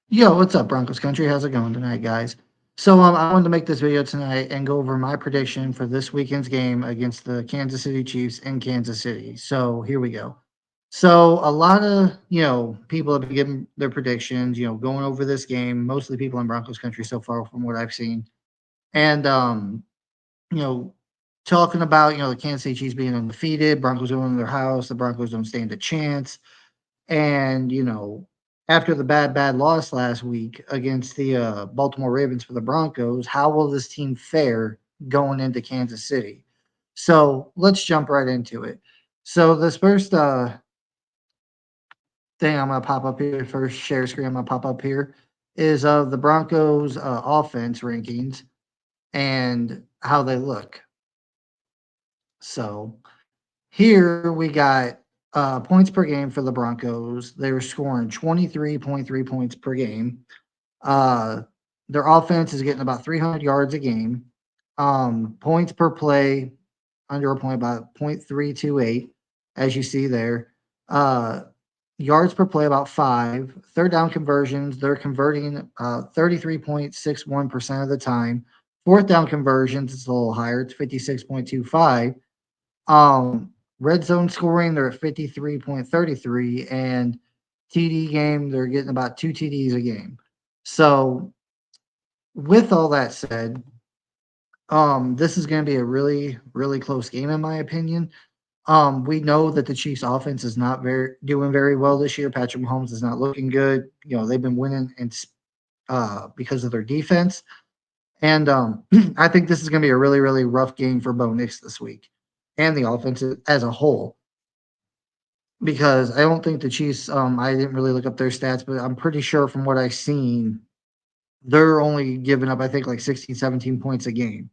Yo, what's up, Broncos country? How's it going tonight, guys? So, I wanted to make this video tonight and go over my prediction for this weekend's game against the Kansas City Chiefs in Kansas City. So, here we go. So, a lot of people have been giving their predictions. Going over this game. Mostly people in Broncos country so far, from what I've seen, and you know, talking about the Kansas City Chiefs being undefeated, Broncos going in their house, the Broncos don't stand a chance. And, after the bad loss last week against the Baltimore Ravens for the Broncos, how will this team fare going into Kansas City? So let's jump right into it. So this first thing I'm going to pop up here, first share screen I'm going to pop up here, is of the Broncos offense rankings and how they look. So here we got points per game for the Broncos. They were scoring 23.3 points per game. Uh, their offense is getting about 300 yards a game. Points per play under a point about 0.328, as you see there. Uh, yards per play about five. Third down conversions, they're converting 33.61% of the time. Fourth down conversions, it's a little higher. It's 56.25. Red zone scoring, they're at 53.33, and TD game, they're getting about two TDs a game. So, with all that said, this is going to be a really, really close game in my opinion. We know that the Chiefs' offense is not very doing very well this year. Patrick Mahomes is not looking good. They've been winning and because of their defense, and I think this is going to be a really, really rough game for Bo Nix this week, and the offense as a whole. Because I don't think the Chiefs. I didn't really look up their stats, but I'm pretty sure from what I've seen, they're only giving up, I think, like 16, 17 points a game.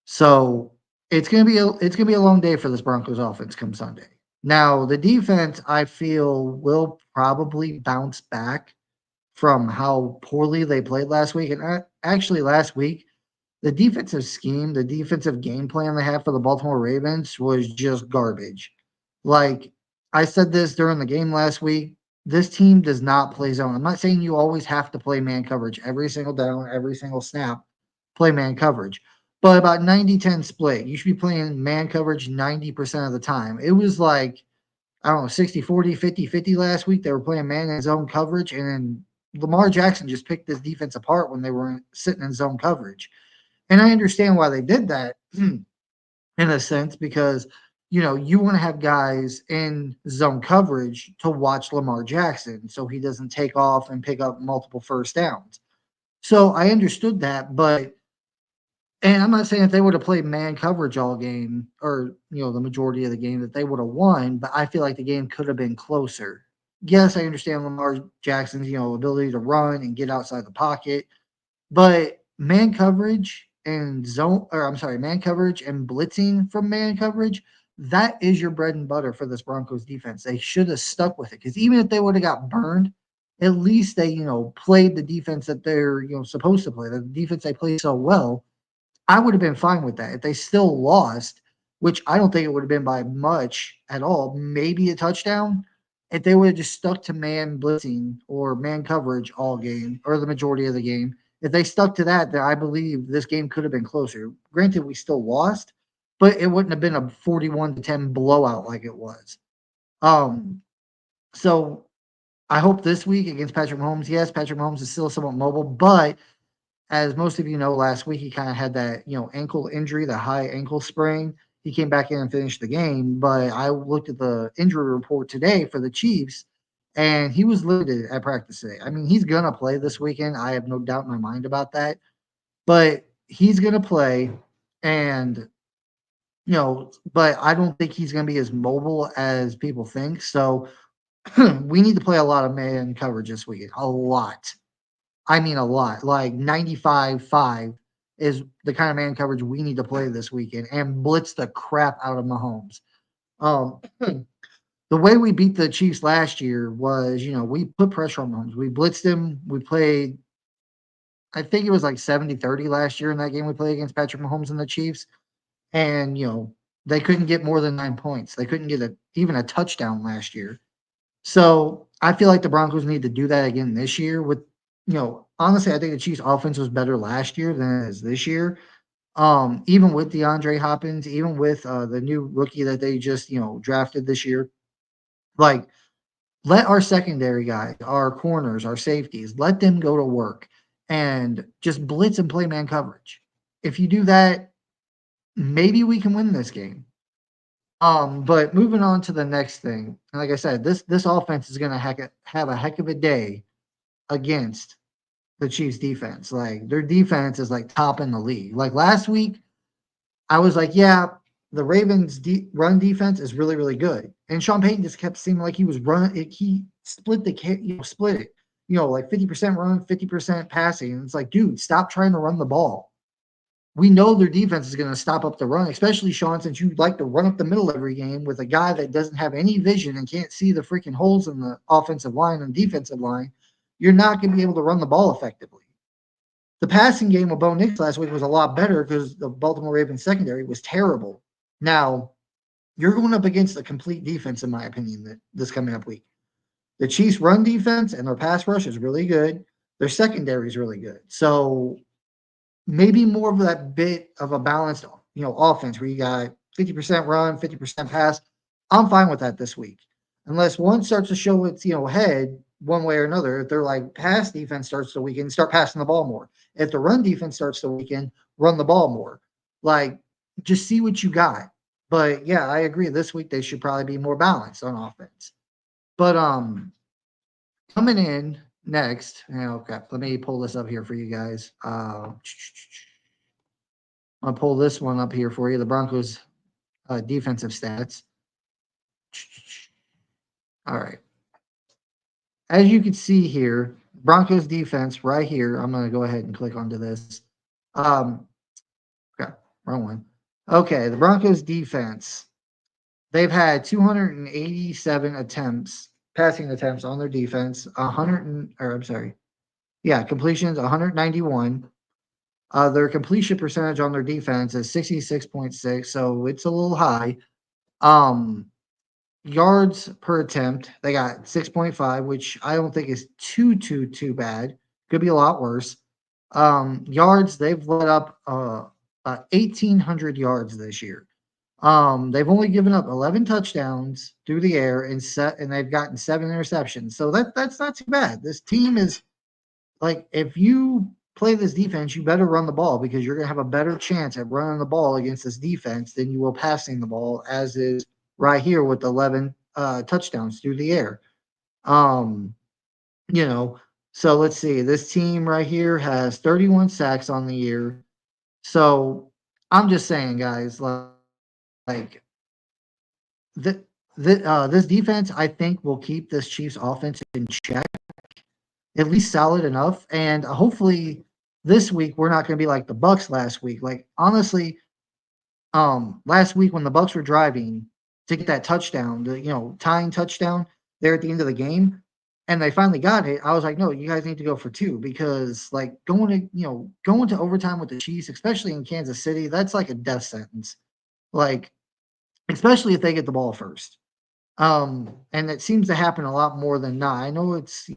So it's gonna be a long day for this Broncos offense come Sunday. Now the defense, I feel, will probably bounce back from how poorly they played last week. And actually, last week, the defensive scheme, the defensive game plan they had for the Baltimore Ravens was just garbage. Like I said this during the game last week, this team does not play zone. I'm not saying you always have to play man coverage every single down, every single snap, play man coverage. But about 90-10 split. You should be playing man coverage 90% of the time. It was like, I don't know, 60-40, 50-50 last week. They were playing man and zone coverage, and then Lamar Jackson just picked this defense apart when they were sitting in zone coverage. And I understand why they did that in a sense because you want to have guys in zone coverage to watch Lamar Jackson so he doesn't take off and pick up multiple first downs. So I understood that, but and I'm not saying if they would have played man coverage all game or the majority of the game that they would have won, but I feel like the game could have been closer. Yes, I understand Lamar Jackson's ability to run and get outside the pocket, but man coverage and man coverage and blitzing from man coverage, that is your bread and butter for this Broncos defense. They should have stuck with it because even if they would have got burned, at least they, played the defense that they're, supposed to play, the defense they play so well. I would have been fine with that. If they still lost, which I don't think it would have been by much at all, maybe a touchdown. If they would have just stuck to man blitzing or man coverage all game or the majority of the game, if they stuck to that, then I believe this game could have been closer. Granted, we still lost, but it wouldn't have been a 41-10 blowout like it was. Um, so I hope this week against Patrick Mahomes, yes, Patrick Mahomes is still somewhat mobile, but as most of you know, last week he kind of had that, ankle injury, the high ankle sprain. He came back in and finished the game, but I looked at the injury report today for the Chiefs, and he was limited at practice today. I mean, he's gonna play this weekend. I have no doubt in my mind about that. But he's gonna play, and but I don't think he's gonna be as mobile as people think. So we need to play a lot of man coverage this weekend. A lot. I mean a lot. Like 95-5 is the kind of man coverage we need to play this weekend and blitz the crap out of Mahomes. The way we beat the Chiefs last year was, we put pressure on Mahomes. We blitzed him. We played, I think it was like 70-30 last year in that game we played against Patrick Mahomes and the Chiefs. And, they couldn't get more than 9 points. They couldn't get even a touchdown last year. So I feel like the Broncos need to do that again this year. Honestly, I think the Chiefs' offense was better last year than it is this year. Even with DeAndre Hopkins, even with the new rookie that they just drafted this year, like let our secondary guys, our corners, our safeties, let them go to work and just blitz and play man coverage. If you do that, maybe we can win this game. But moving on to the next thing, like I said, this offense is gonna have a heck of a day against the Chiefs defense. Like their defense is like top in the league. Like last week, I was like, yeah, the Ravens run defense is really, really good. And Sean Payton just kept seeming like he was running it. He split split it, like 50% run, 50% passing. And it's like, dude, stop trying to run the ball. We know their defense is going to stop up the run, especially Sean, since you like to run up the middle every game with a guy that doesn't have any vision and can't see the freaking holes in the offensive line and defensive line. You're not going to be able to run the ball effectively. The passing game of Bo Nix last week was a lot better because the Baltimore Ravens secondary was terrible. Now, you're going up against a complete defense, in my opinion, this coming up week. The Chiefs' run defense and their pass rush is really good. Their secondary is really good. So maybe more of that bit of a balanced, offense where you got 50% run, 50% pass. I'm fine with that this week. Unless one starts to show its, head one way or another. If they're like pass defense starts to weaken, start passing the ball more. If the run defense starts to weaken, run the ball more. Like, just see what you got. But yeah, I agree. This week they should probably be more balanced on offense. But coming in next, okay, let me pull this up here for you guys. I'll pull this one up here for you. The Broncos defensive stats. All right. As you can see here, Broncos defense right here. I'm going to go ahead and click onto this. Okay, wrong one. Okay, the Broncos defense. They've had 287 passing attempts on their defense. Completions 191. Their completion percentage on their defense is 66.6, so it's a little high. Yards per attempt, they got 6.5, which I don't think is too bad. Could be a lot worse. Yards, they've let up 1,800 yards this year. They've only given up 11 touchdowns through the air and they've gotten 7 interceptions. So that's not too bad. This team is like, if you play this defense, you better run the ball because you're going to have a better chance at running the ball against this defense than you will passing the ball, as is right here with 11 touchdowns through the air. Um, you know, so let's see. This team right here has 31 sacks on the year. So I'm just saying, guys, like this defense, I think, will keep this Chiefs offense in check, at least solid enough. And hopefully this week we're not going to be like the Bucks last week. Like honestly, last week when the Bucks were driving to get that touchdown, the tying touchdown there at the end of the game, and they finally got it, I was like, no, you guys need to go for two because like going to overtime with the Chiefs, especially in Kansas City, that's like a death sentence. Like, especially if they get the ball first. And it seems to happen a lot more than not. I know it's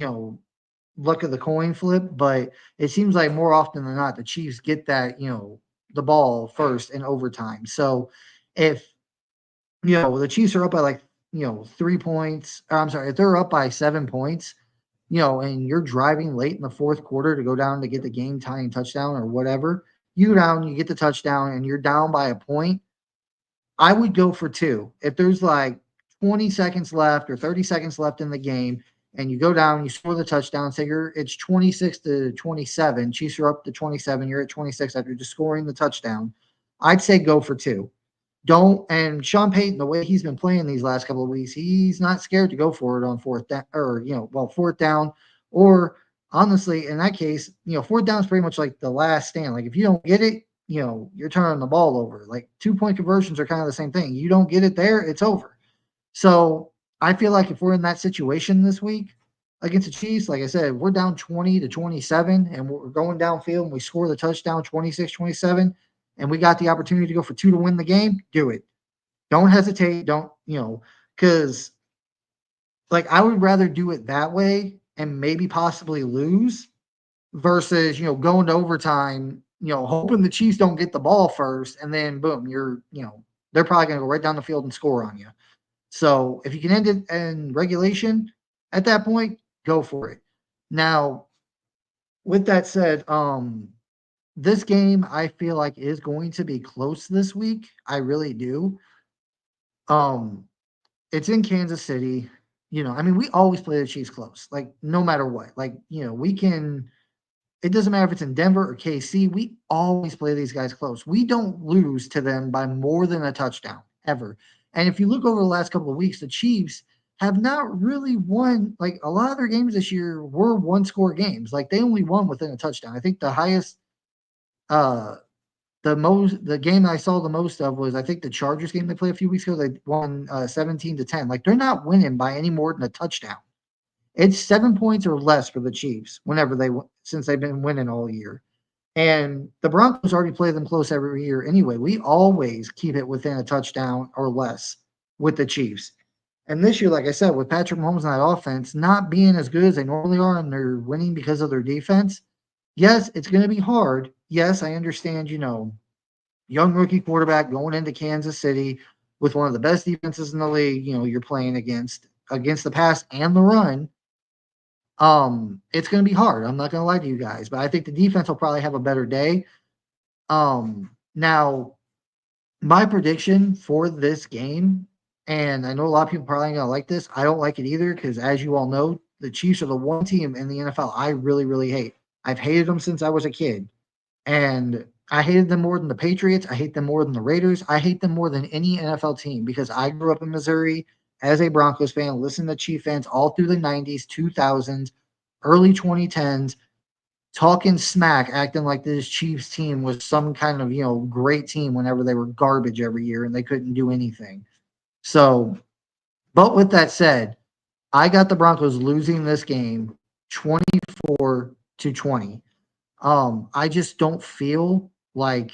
luck of the coin flip, but it seems like more often than not the Chiefs get that the ball first in overtime. So if the Chiefs are up by like 3 points, or I'm sorry, if they're up by 7 points, and you're driving late in the fourth quarter to go down to get the game tying touchdown or whatever, you go down, you get the touchdown, and you're down by a point. I would go for two. If there's like 20 seconds left or 30 seconds left in the game, and you go down, you score the touchdown, say it's 26-27, Chiefs are up to 27, you're at 26 after just scoring the touchdown, I'd say go for two. And Sean Payton, the way he's been playing these last couple of weeks, he's not scared to go for it on fourth down, or honestly, in that case, fourth down is pretty much like the last stand. Like if you don't get it, you're turning the ball over. Like 2-point conversions are kind of the same thing. You don't get it there, it's over. So I feel like if we're in that situation this week against the Chiefs, like I said, we're down 20-27 and we're going downfield and we score the touchdown 26-27 and we got the opportunity to go for two to win the game, do it. Don't hesitate. Don't, because Like, I would rather do it that way and maybe possibly lose versus, going to overtime, hoping the Chiefs don't get the ball first, and then boom, they're probably going to go right down the field and score on you. So if you can end it in regulation at that point, go for it. Now, with that said, this game I feel like is going to be close this week. I really do. Um, it's in Kansas City. I mean, we always play the Chiefs close, like no matter what. Like, we can. It doesn't matter if it's in Denver or KC. We always play these guys close. We don't lose to them by more than a touchdown ever. And if you look over the last couple of weeks, the Chiefs have not really won. Like a lot of their games this year were one score games. Like they only won within a touchdown. I think the highest, uh, the game I saw the most of was I think the Chargers game they played a few weeks ago. They won 17-10. Like they're not winning by any more than a touchdown. It's 7 points or less for the Chiefs whenever since they've been winning all year. And the Broncos already play them close every year anyway. We always keep it within a touchdown or less with the Chiefs. And this year, like I said, with Patrick Mahomes and that offense not being as good as they normally are and they're winning because of their defense, yes, it's going to be hard. Yes, I understand, young rookie quarterback going into Kansas City with one of the best defenses in the league, you're playing against the pass and the run. It's going to be hard. I'm not going to lie to you guys, but I think the defense will probably have a better day. Now my prediction for this game, and I know a lot of people probably ain't gonna like this. I don't like it either because, as you all know, the Chiefs are the one team in the NFL I really, really hate. I've hated them since I was a kid, and I hated them more than the Patriots. I hate them more than the Raiders. I hate them more than any NFL team because I grew up in Missouri as a Broncos fan, listened to Chief fans all through the 90s, 2000s, early 2010s, talking smack, acting like this Chiefs team was some kind of, great team whenever they were garbage every year and they couldn't do anything. So, but with that said, I got the Broncos losing this game 24-20. I just don't feel like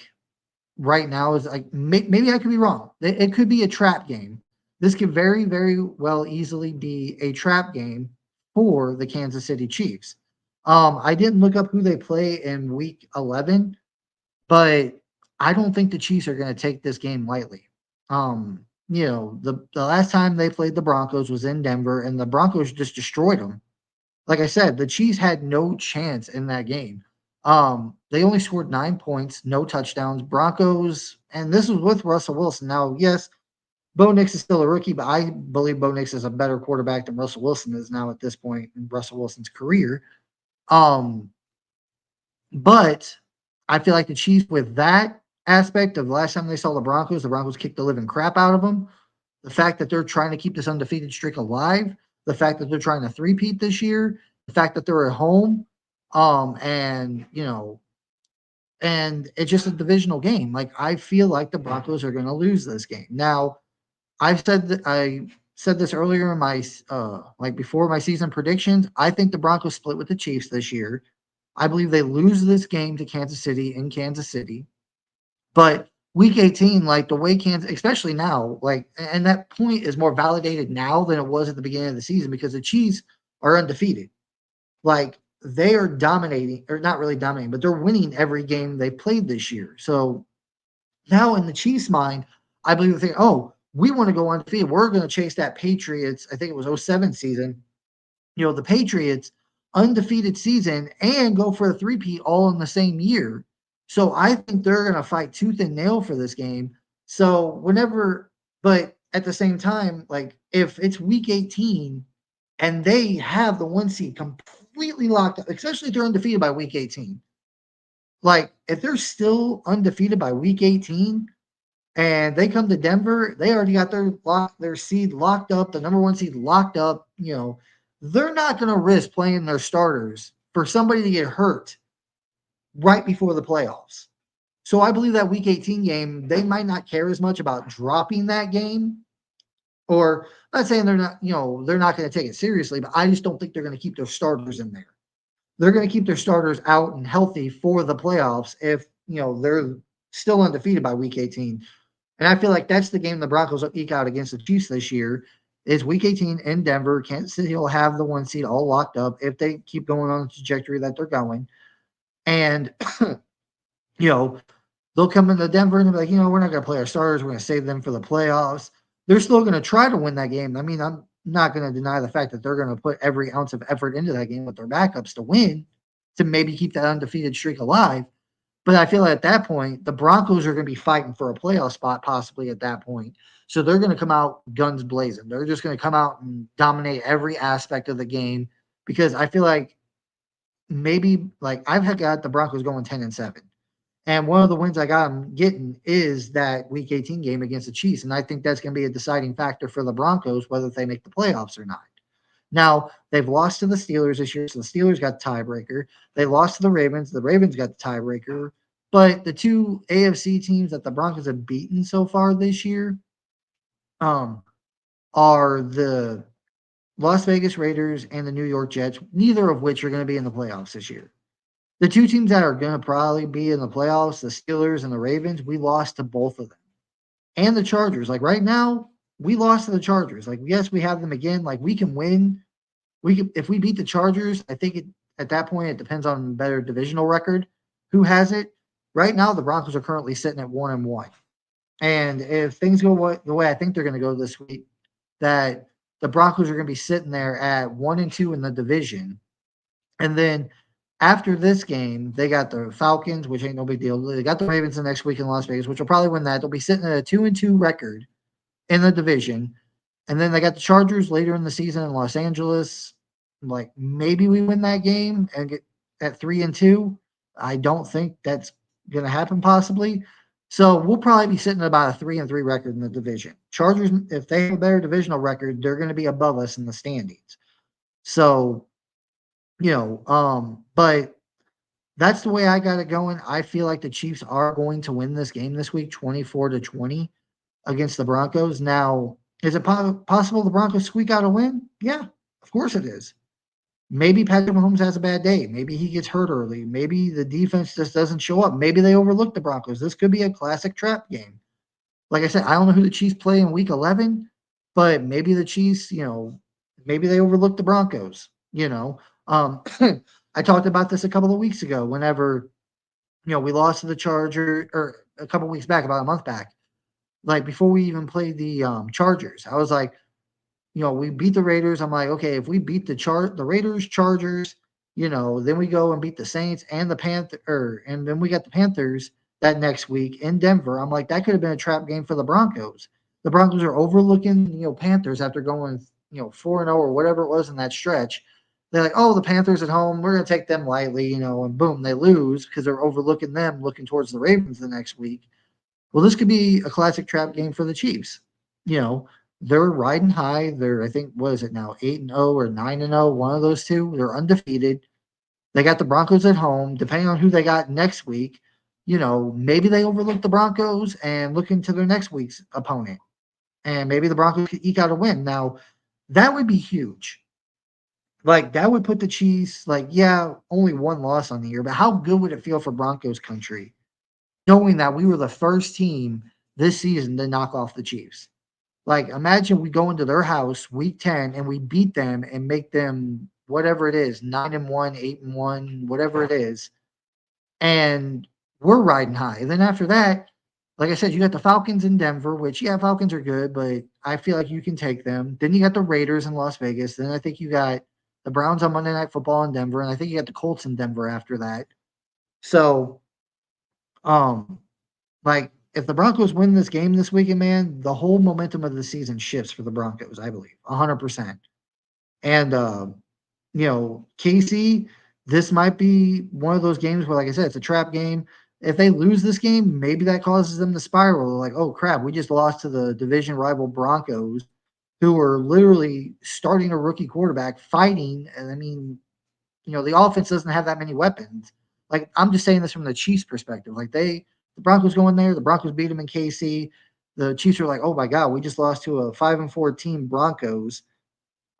right now is like maybe I could be wrong. It could be a trap game. This could very, very well easily be a trap game for the Kansas City Chiefs. I didn't look up who they play in week 11, but I don't think the Chiefs are going to take this game lightly. The last time they played the Broncos was in Denver, and the Broncos just destroyed them. Like I said, the Chiefs had no chance in that game. They only scored 9 points, no touchdowns. Broncos, and this was with Russell Wilson. Now, yes, Bo Nix is still a rookie, but I believe Bo Nix is a better quarterback than Russell Wilson is now at this point in Russell Wilson's career. Um, but I feel like the Chiefs, with that aspect of the last time they saw the Broncos kicked the living crap out of them. The fact that they're trying to keep this undefeated streak alive, the fact that they're trying to three-peat this year, the fact that they're at home, and and it's just a divisional game. Like I feel like the Broncos are going to lose this game. Now, I said this earlier in my like before my season predictions. I think the Broncos split with the Chiefs this year. I believe they lose this game to Kansas City in Kansas City. But week 18, like the way Kansas, especially now, like, and that point is more validated now than it was at the beginning of the season because the Chiefs are undefeated. Like they are dominating, or not really dominating, but they're winning every game they played this year. So now in the Chiefs' mind, I believe they think, oh, we want to go undefeated. We're going to chase that Patriots, I think it was '07 season, the Patriots undefeated season and go for a three-peat all in the same year. So I think they're going to fight tooth and nail for this game. So but at the same time, like if it's week 18 and they have the one seed completely locked up, especially if they're undefeated by week 18, like if they're still undefeated by week 18, and they come to Denver, they already got their seed locked up, the number one seed locked up. They're not going to risk playing their starters for somebody to get hurt right before the playoffs. So I believe that week 18 game, they might not care as much about dropping that game. Or I'm not saying they're not going to take it seriously, but I just don't think they're going to keep their starters in there. They're going to keep their starters out and healthy for the playoffs if, they're still undefeated by week 18. And I feel like that's the game the Broncos will eke out against the Chiefs this year. is Week 18 in Denver. Kansas City will have the 1 seed all locked up if they keep going on the trajectory that they're going. And, you know, they'll come into Denver and be like, we're not going to play our starters. We're going to save them for the playoffs. They're still going to try to win that game. I mean, I'm not going to deny the fact that they're going to put every ounce of effort into that game with their backups to win, to maybe keep that undefeated streak alive. But I feel like at that point, the Broncos are going to be fighting for a playoff spot possibly at that point. So they're going to come out guns blazing. They're just going to come out and dominate every aspect of the game, because I feel like maybe like I've got the Broncos going 10-7. And one of the wins I got them getting is that Week 18 game against the Chiefs. And I think that's going to be a deciding factor for the Broncos, whether they make the playoffs or not. Now, they've lost to the Steelers this year, so the Steelers got the tiebreaker. They lost to the Ravens got the tiebreaker. But the two AFC teams that the Broncos have beaten so far this year um, are the Las Vegas Raiders and the New York Jets, neither of which are going to be in the playoffs this year. The two teams that are going to probably be in the playoffs, the Steelers and the Ravens, we lost to both of them. And the Chargers. Like right now, we lost to the Chargers. Like, yes, we have them again. Like, we can win. If we beat the Chargers, I think at that point it depends on better divisional record who has it. Right now, the Broncos are currently sitting at 1-1. And if things go the way I think they're going to go this week, that the Broncos are going to be sitting there at 1-2 in the division. And then after this game, they got the Falcons, which ain't no big deal. They got the Ravens the next week in Las Vegas, which will probably win that. They'll be sitting at a 2-2 record in the division. And then they got the Chargers later in the season in Los Angeles. Like, maybe we win that game and get at 3-2. I don't think that's going to happen possibly. So we'll probably be sitting at about a 3-3 record in the division. Chargers, if they have a better divisional record, they're going to be above us in the standings. So, but that's the way I got it going. I feel like the Chiefs are going to win this game this week, 24-20 against the Broncos. Now, is it possible the Broncos squeak out a win? Yeah, of course it is. Maybe Patrick Mahomes has a bad day. Maybe he gets hurt early. Maybe the defense just doesn't show up. Maybe they overlook the Broncos. This could be a classic trap game. Like I said, I don't know who the Chiefs play in week 11, but maybe the Chiefs, maybe they overlook the Broncos. I talked about this a couple of weeks ago whenever, we lost to the Charger, or a couple of weeks back, about a month back. Like, before we even played the Chargers, I was like, we beat the Raiders. I'm like, okay, if we beat the Raiders, Chargers, then we go and beat the Saints and and then we got the Panthers that next week in Denver. I'm like, that could have been a trap game for the Broncos. The Broncos are overlooking, Panthers after going, 4-0 or whatever it was in that stretch. They're like, oh, the Panthers at home, we're going to take them lightly, and boom, they lose because they're overlooking them, looking towards the Ravens the next week. Well, this could be a classic trap game for the Chiefs. They're riding high. They're, I think, what is it now, 8-0 or 9-0, one of those two. They're undefeated. They got the Broncos at home. Depending on who they got next week, maybe they overlook the Broncos and look into their next week's opponent. And maybe the Broncos could eke out a win. Now, that would be huge. Like, that would put the Chiefs, like, yeah, only one loss on the year, but how good would it feel for Broncos country knowing that we were the first team this season to knock off the Chiefs? Like, imagine we go into their house week 10 and we beat them and make them whatever it is, 9-1, 8-1, whatever it is, and we're riding high. And then after that, like I said, you got the Falcons in Denver, which, yeah, Falcons are good, but I feel like you can take them. Then you got the Raiders in Las Vegas. Then I think you got the Browns on Monday Night Football in Denver, and I think you got the Colts in Denver after that. So, like, if the Broncos win this game this weekend, man, the whole momentum of the season shifts for the Broncos, I believe, 100%. And, KC, this might be one of those games where, like I said, it's a trap game. If they lose this game, maybe that causes them to spiral. Like, oh, crap, we just lost to the division rival Broncos, who are literally starting a rookie quarterback fighting. And, I mean, the offense doesn't have that many weapons. Like, I'm just saying this from the Chiefs' perspective. Like, the Broncos go in there, the Broncos beat them in KC. The Chiefs are like, oh my God, we just lost to a 5-4 team Broncos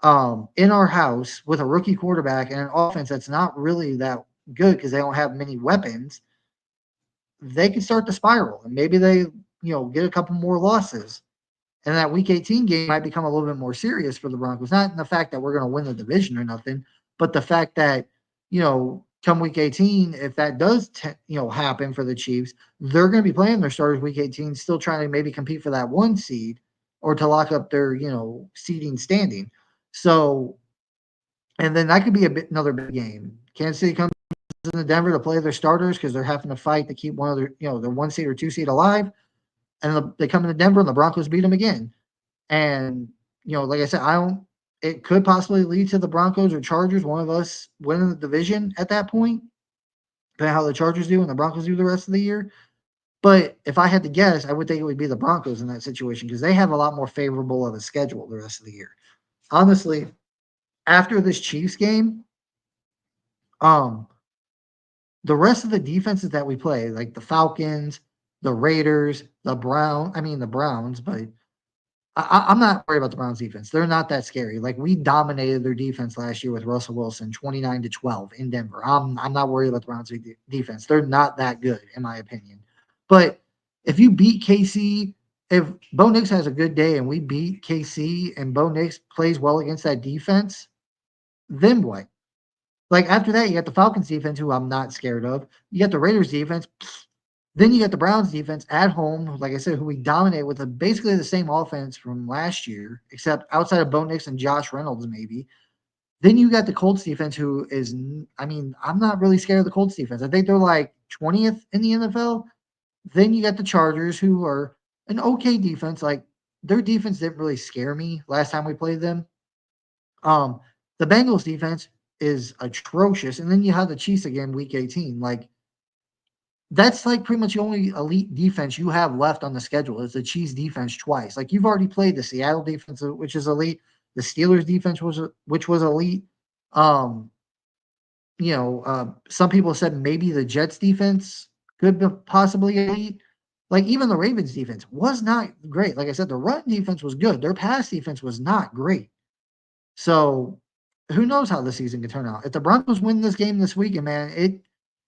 in our house with a rookie quarterback and an offense that's not really that good because they don't have many weapons. They can start to spiral, and maybe they, get a couple more losses. And that Week 18 game might become a little bit more serious for the Broncos. Not in the fact that we're going to win the division or nothing, but the fact that, come Week 18, if that does, happen for the Chiefs, they're going to be playing their starters Week 18, still trying to maybe compete for that one seed or to lock up their, seeding standing. So, and then that could be another big game. Kansas City comes into Denver to play their starters because they're having to fight to keep one of their one seed or two seed alive. And they come into Denver and the Broncos beat them again. And, like I said, it could possibly lead to the Broncos or Chargers, one of us winning the division at that point, depending on how the Chargers do and the Broncos do the rest of the year. But if I had to guess, I would think it would be the Broncos in that situation because they have a lot more favorable of a schedule the rest of the year. Honestly, after this Chiefs game, um, the rest of the defenses that we play, like the Falcons, the Raiders, the Browns, but I'm not worried about the Browns defense. They're not that scary. Like we dominated their defense last year with Russell Wilson, 29-12 in Denver. I'm not worried about the Browns defense. They're not that good, in my opinion. But if you beat KC, if Bo Nix has a good day and we beat KC and Bo Nix plays well against that defense, then what? Like after that, you got the Falcons defense, who I'm not scared of. You got the Raiders defense. Then you got the Browns defense at home, like I said, who we dominate with basically the same offense from last year, except outside of Bo Nix and Josh Reynolds, maybe. Then you got the Colts defense, who is, I'm not really scared of the Colts defense. I think they're like 20th in the NFL. Then you got the Chargers, who are an okay defense. Like their defense didn't really scare me last time we played them. Um, the Bengals defense is atrocious, and then you have the Chiefs again, Week 18. Like that's like pretty much the only elite defense you have left on the schedule is the Chiefs defense twice. Like you've already played the Seattle defense, which is elite, the Steelers defense which was elite. Um, some people said maybe the Jets defense could be possibly elite. Like even the Ravens defense was not great. Like I said, the run defense was good. Their pass defense was not great. So who knows how the season can turn out? If the Broncos win this game this weekend, man,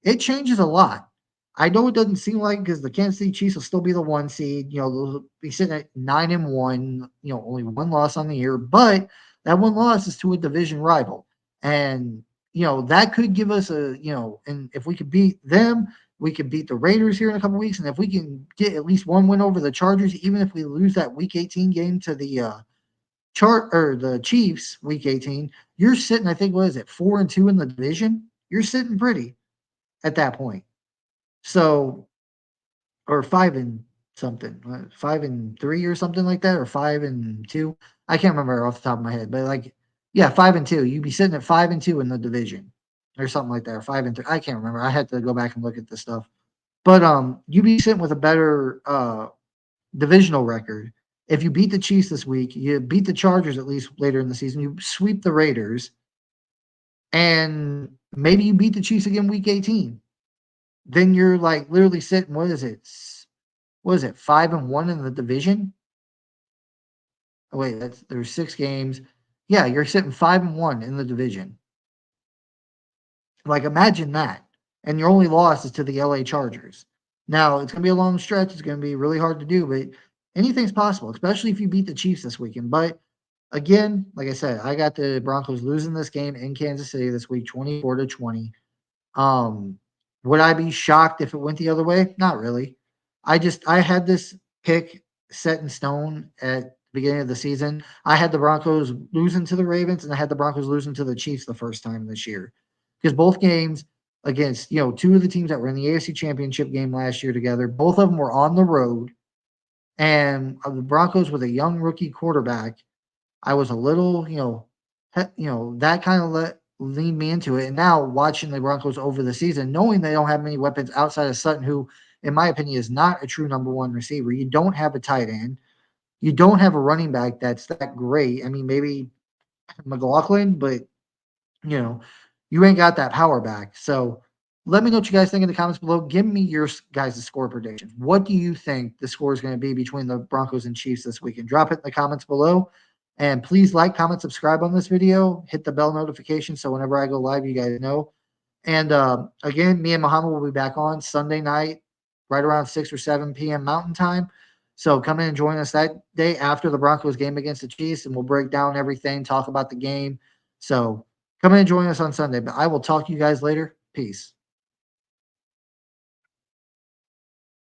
it changes a lot. I know it doesn't seem like because the Kansas City Chiefs will still be the one seed. They'll be sitting at 9-1. Only one loss on the year, but that one loss is to a division rival, and that could give us and if we could beat them, we could beat the Raiders here in a couple weeks, and if we can get at least one win over the Chargers, even if we lose that Week 18 game to the the Chiefs Week 18, you're sitting, I think, what is it, 4-2 in the division? You're sitting pretty at that point. So, or 5 and something, 5-3 or something like that, or 5-2. I can't remember off the top of my head, but like, yeah, 5-2. You'd be sitting at 5-2 in the division, or something like that, or 5-3. I can't remember. I had to go back and look at this stuff. But you'd be sitting with a better divisional record. If you beat the Chiefs this week, you beat the Chargers at least later in the season, you sweep the Raiders, and maybe you beat the Chiefs again Week 18. Then you're like literally sitting, what is it? 5-1 in the division? Oh, wait, there's 6 games. Yeah, you're sitting 5-1 in the division. Like imagine that. And your only loss is to the LA Chargers. Now, it's going to be a long stretch. It's going to be really hard to do, but anything's possible, especially if you beat the Chiefs this weekend. But again, like I said, I got the Broncos losing this game in Kansas City this week, 24-20. Um, would I be shocked if it went the other way? Not really. I had this pick set in stone at the beginning of the season. I had the Broncos losing to the Ravens, and I had the Broncos losing to the Chiefs the first time this year. Because both games against, two of the teams that were in the AFC Championship game last year together, both of them were on the road. And the Broncos with a young rookie quarterback, I was a little, that kind of leaned me into it. And now watching the Broncos over the season, knowing they don't have many weapons outside of Sutton, who, in my opinion, is not a true number one receiver. You don't have a tight end. You don't have a running back that's that great. I mean, maybe McLaughlin, but, you ain't got that power back. So let me know what you guys think in the comments below. Give me your guys' score predictions. What do you think the score is going to be between the Broncos and Chiefs this weekend? Drop it in the comments below. And please like, comment, subscribe on this video. Hit the bell notification so whenever I go live, you guys know. And again, me and Muhammad will be back on Sunday night, right around 6 or 7 p.m. Mountain Time. So come in and join us that day after the Broncos game against the Chiefs, and we'll break down everything, talk about the game. So come in and join us on Sunday. But I will talk to you guys later. Peace.